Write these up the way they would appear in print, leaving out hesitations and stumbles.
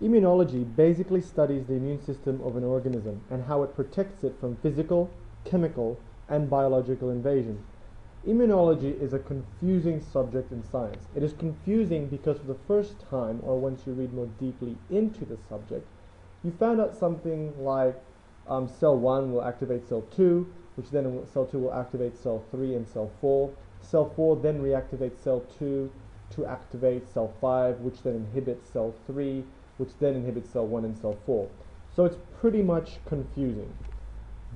Immunology basically studies the immune system of an organism and how it protects it from physical, chemical, and biological invasion. Immunology is a confusing subject in science. It is confusing because for the first time, or once you read more deeply into the subject, you found out something like cell 1 will activate cell 2, which then cell 2 will activate cell 3 and cell 4. Cell 4 then reactivates cell 2 to activate cell 5, which then inhibits cell 3, which then inhibits cell 1 and cell 4. So it's pretty much confusing.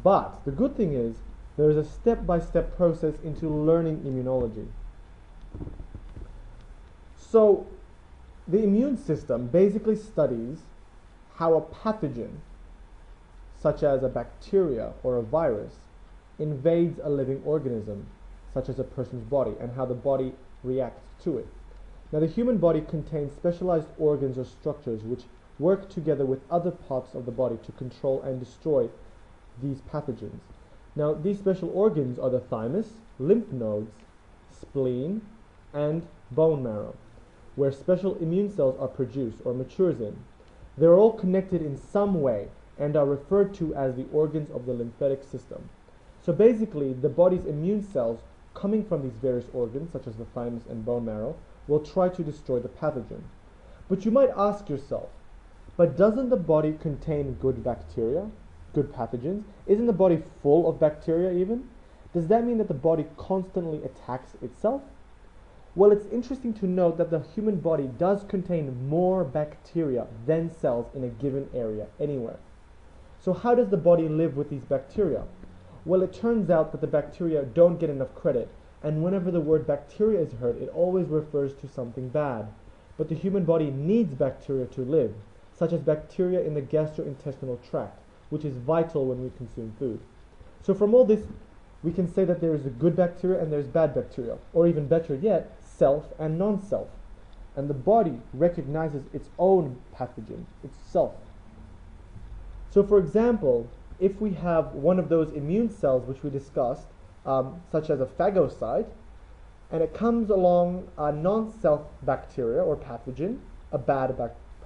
But the good thing is, there is a step-by-step process into learning immunology. So the immune system basically studies how a pathogen, such as a bacteria or a virus, invades a living organism, such as a person's body, and how the body reacts to it. Now, the human body contains specialized organs or structures which work together with other parts of the body to control and destroy these pathogens. Now, these special organs are the thymus, lymph nodes, spleen, and bone marrow, where special immune cells are produced or matures in. They're all connected in some way and are referred to as the organs of the lymphatic system. So basically, the body's immune cells coming from these various organs, such as the thymus and bone marrow, will try to destroy the pathogen. But you might ask yourself, but doesn't the body contain good bacteria, good pathogens? Isn't the body full of bacteria even? Does that mean that the body constantly attacks itself? Well, it's interesting to note that the human body does contain more bacteria than cells in a given area anywhere. So how does the body live with these bacteria? Well, it turns out that the bacteria don't get enough credit, and whenever the word bacteria is heard, it always refers to something bad. But the human body needs bacteria to live, such as bacteria in the gastrointestinal tract, which is vital when we consume food. So from all this, we can say that there is a good bacteria and there's bad bacteria, or even better yet, self and non-self. And the body recognizes its own pathogen, itself. So for example, if we have one of those immune cells which we discussed, such as a phagocyte, and it comes along a non-self bacteria or pathogen, a bad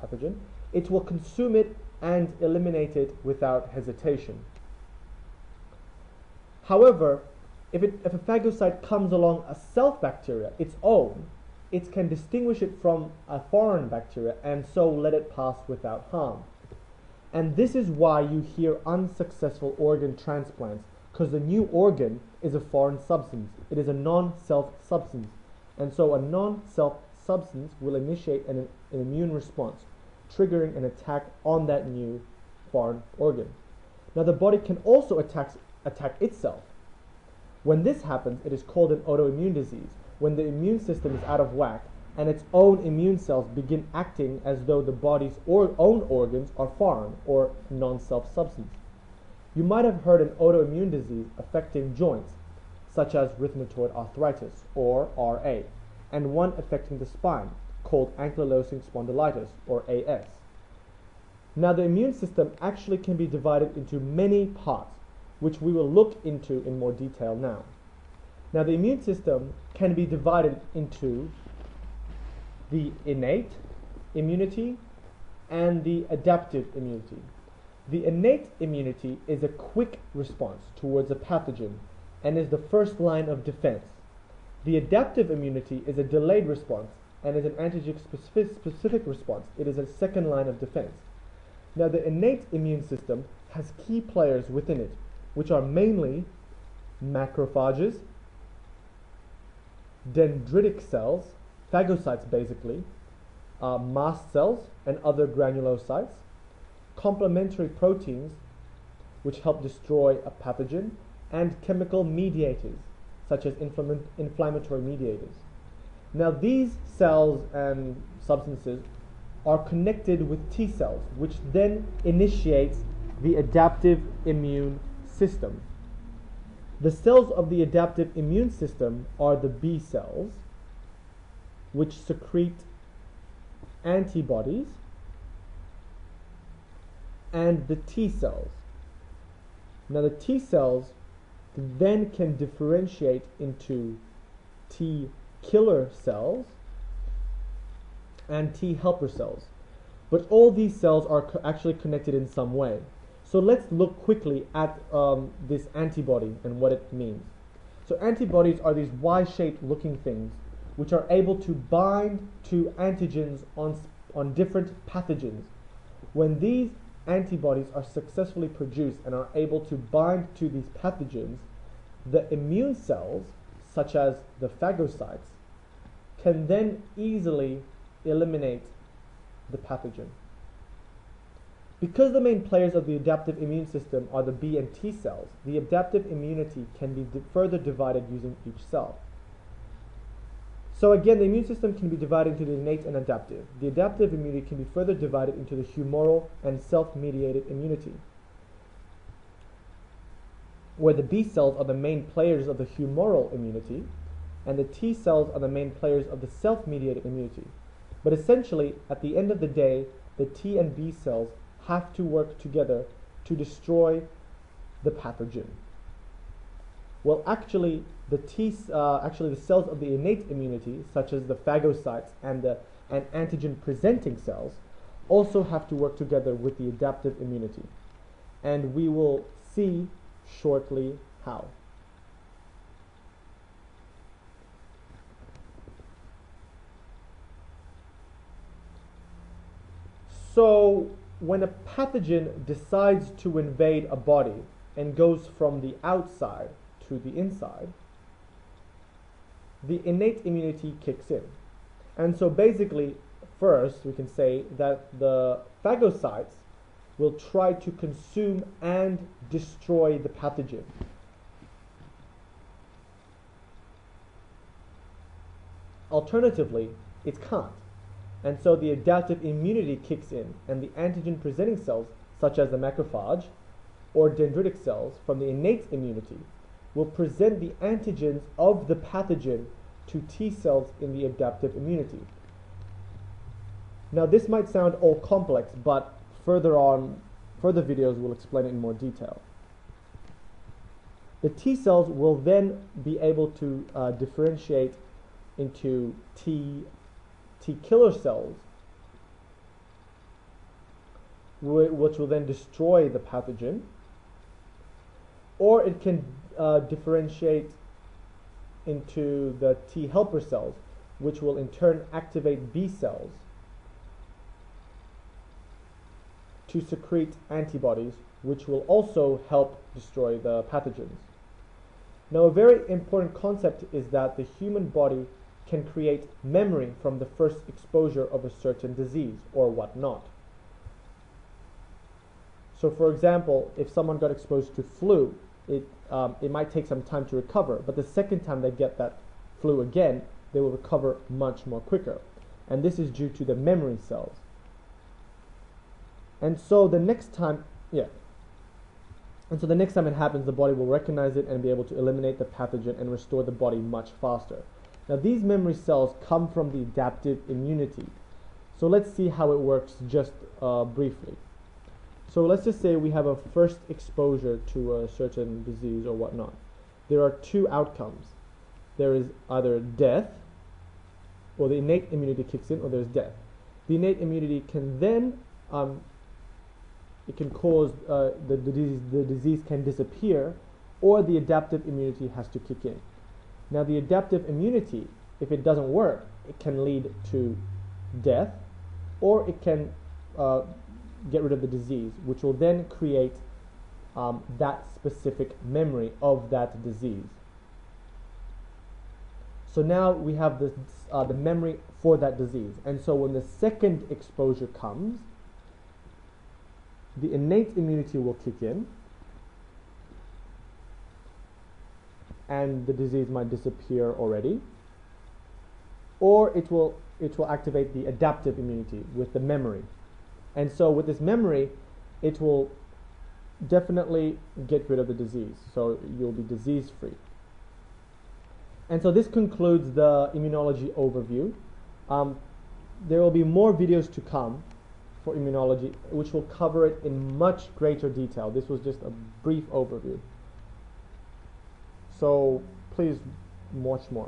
pathogen, it will consume it and eliminate it without hesitation. However, if a phagocyte comes along a self bacteria, its own, it can distinguish it from a foreign bacteria and so let it pass without harm. And this is why you hear unsuccessful organ transplants, because the new organ is a foreign substance. It is a non-self substance. And so a non-self substance will initiate an immune response, triggering an attack on that new foreign organ. Now the body can also attack itself. When this happens, it is called an autoimmune disease, when the immune system is out of whack and its own immune cells begin acting as though the body's own organs are foreign or non-self substance. You might have heard an autoimmune disease affecting joints, such as rheumatoid arthritis, or RA, and one affecting the spine, called ankylosing spondylitis, or AS. Now the immune system actually can be divided into many parts, which we will look into in more detail now. Now the immune system can be divided into the innate immunity and the adaptive immunity. The innate immunity is a quick response towards a pathogen and is the first line of defense. The adaptive immunity is a delayed response and is an antigen-specific response. It is a second line of defense. Now the innate immune system has key players within it, which are mainly macrophages, dendritic cells, phagocytes basically, mast cells and other granulocytes, complementary proteins which help destroy a pathogen, and chemical mediators such as inflammatory mediators. Now these cells and substances are connected with T cells, which then initiates the adaptive immune system. The cells of the adaptive immune system are the B cells, which secrete antibodies, and the T cells. Now the T cells then can differentiate into T killer cells and T helper cells. But all these cells are actually connected in some way. So let's look quickly at this antibody and what it means. So antibodies are these Y-shaped looking things which are able to bind to antigens on different pathogens. When these antibodies are successfully produced and are able to bind to these pathogens, the immune cells, such as the phagocytes, can then easily eliminate the pathogen. Because the main players of the adaptive immune system are the B and T cells, the adaptive immunity can be further divided using each cell. So again, the immune system can be divided into the innate and adaptive. The adaptive immunity can be further divided into the humoral and self-mediated immunity, where the B cells are the main players of the humoral immunity, and the T cells are the main players of the self-mediated immunity. But essentially, at the end of the day, the T and B cells have to work together to destroy the pathogen. Well, actually, the cells of the innate immunity, such as the phagocytes and antigen-presenting cells, also have to work together with the adaptive immunity. And we will see shortly how. So, when a pathogen decides to invade a body and goes from the outside to the inside, the innate immunity kicks in. And so basically, first we can say that the phagocytes will try to consume and destroy the pathogen. Alternatively, it can't. And so the adaptive immunity kicks in, and the antigen-presenting cells, such as the macrophage or dendritic cells from the innate immunity, will present the antigens of the pathogen to T cells in the adaptive immunity. Now this might sound all complex, but further videos will explain it in more detail. The T cells will then be able to differentiate into T killer cells, which will then destroy the pathogen, or it can differentiate into the T helper cells, which will in turn activate B cells to secrete antibodies, which will also help destroy the pathogens. Now, a very important concept is that the human body can create memory from the first exposure of a certain disease or whatnot. So for example, if someone got exposed to flu, it might take some time to recover, but the second time they get that flu again, they will recover much more quicker. And this is due to the memory cells. And so the next time, it happens, the body will recognize it and be able to eliminate the pathogen and restore the body much faster. Now these memory cells come from the adaptive immunity. So let's see how it works just briefly. So let's just say we have a first exposure to a certain disease or whatnot. There are two outcomes. There is either death, or the innate immunity kicks in, or there's death. The innate immunity can then, it can cause the disease can disappear, or the adaptive immunity has to kick in. Now the adaptive immunity, if it doesn't work, it can lead to death, or it can get rid of the disease, which will then create that specific memory of that disease. So now we have this, the memory for that disease. And so when the second exposure comes, the innate immunity will kick in, and the disease might disappear already, or it will activate the adaptive immunity with the memory. And so with this memory, it will definitely get rid of the disease, so you'll be disease-free. And so this concludes the immunology overview. There will be more videos to come for immunology, which will cover it in much greater detail. This was just a brief overview. So please watch more.